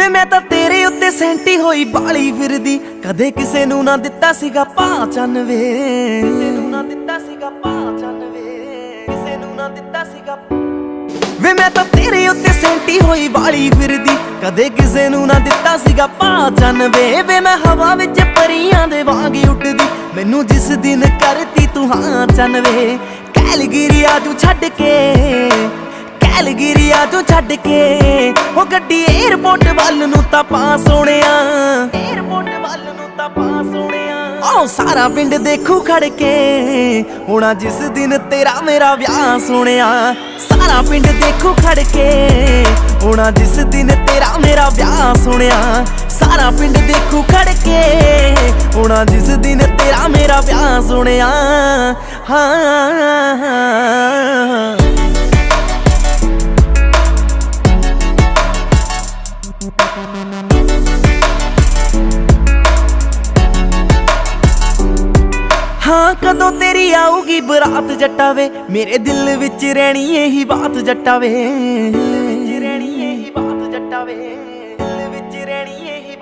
मैं तां तेरे उत्ते सैंटी होई बाली फिरदी, कदे किसे नूं ना दित्ता सीगा पहचान वे, किसे नूं ना दित्ता सीगा पहचान वे, किसे नूं ना दित्ता सीगा वे। मैं तां तेरे उत्ते सैंटी होई बाली फिरदी, कदे किसे नूं ना दित्ता सीगा पहचान वे। वे मैं हवा विच परियां दे वांग उड़दी, मैनू जिस दिन करती तू हाँ चन वे। कैलगिरी आजू छड्ड के, कैलगिरी आजू छड्ड के, ओ गड्डी एयरपोर्ट वल नूं तां पा सोहणिया, एयरपोर्ट वल नूं तां पा सोहणिया। ओ सारा पिंड देखू खड़ के, होना जिस दिन तेरा मेरा ब्याह सोहणिया। सारा पिंड देखू खड़ के, होना जिस दिन तेरा मेरा ब्याह सोहणिया। सारा पिंड देखू खड़ के, होना जिस दिन तेरा मेरा ब्याह सोहणिया। हाँ हाँ कदों तेरी आऊगी बरात जट्टा वे, मेरे दिल विच रहनी यही बात जट्टा वे, रहनी यही बात जट्टा वे, दिल विच रहनी यही।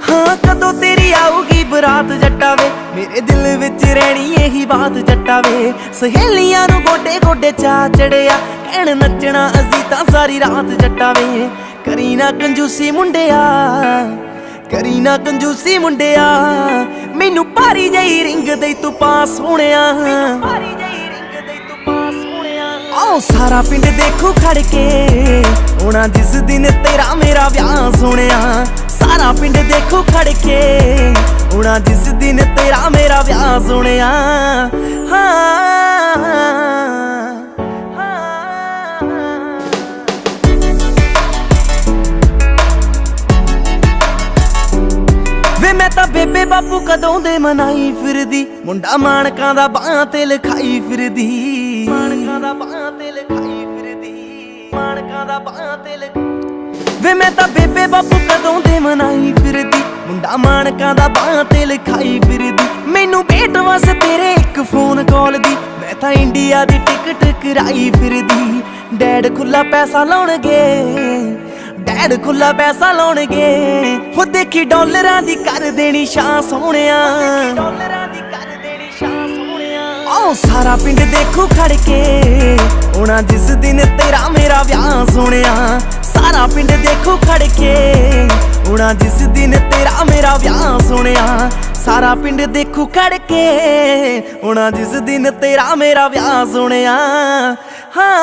हाँ कदों तेरी आऊगी बरात जट्टा वे, मेरे दिल विच रहनी यही बात जट्टा वे। सहेलियां नूं गोडे गोडे चा चढ़िया, कहण नचना असीं तां सारी रात जट्टा वे। करी ना कंजूसी मुंडिया, करी ना कंजूसी मुंडिया, मैनू भारी जही रिंग दई तू पा सोहणिया, भारी जही रिंग दई तू पा सोहणिया। आओ सारा पिंड देखू खड़ के, होना जिस दिन तेरा मेरा ब्याह सोहणिया। सारा पिंड देखू खड़ के, होना जिस दिन तेरा मेरा ब्याह सोहणिया। वे मैं तां बेबे बापू कदों दे मनाई फिरदी, मुंडा माणकां दा बां ते लिखाई फिरदी, माणकां दा बां ते लिखाई फिरदी, माणकां दा बां ते लिखाई। वे मैं तां बेबे बापू कदों दे मनाई फिरदी, मुंडा माणकां दा बां ते लिखाई फिरदी। मैनू भेट वस तेरे एक फोन कॉल दी, मैं तां इंडिया दी टिकट कराई फिरदी। डैड खुला पैसा लाउणगे, डैड खुला पैसा लाउणगे, हो देखी डॉलरां दी कर देनी शां सोहणिया, डॉलरां दी कर देनी शां सोहणिया। आओ सारा पिंड देखू खड़ के, होना जिस दिन तेरा मेरा ब्याह सोहणिया। सारा पिंड देखू खड़ के, होना जिस दिन तेरा मेरा ब्याह सोहणिया। सारा पिंड देखू खड़ के, होना जिस दिन तेरा मेरा ब्याह सोहणिया। हाँ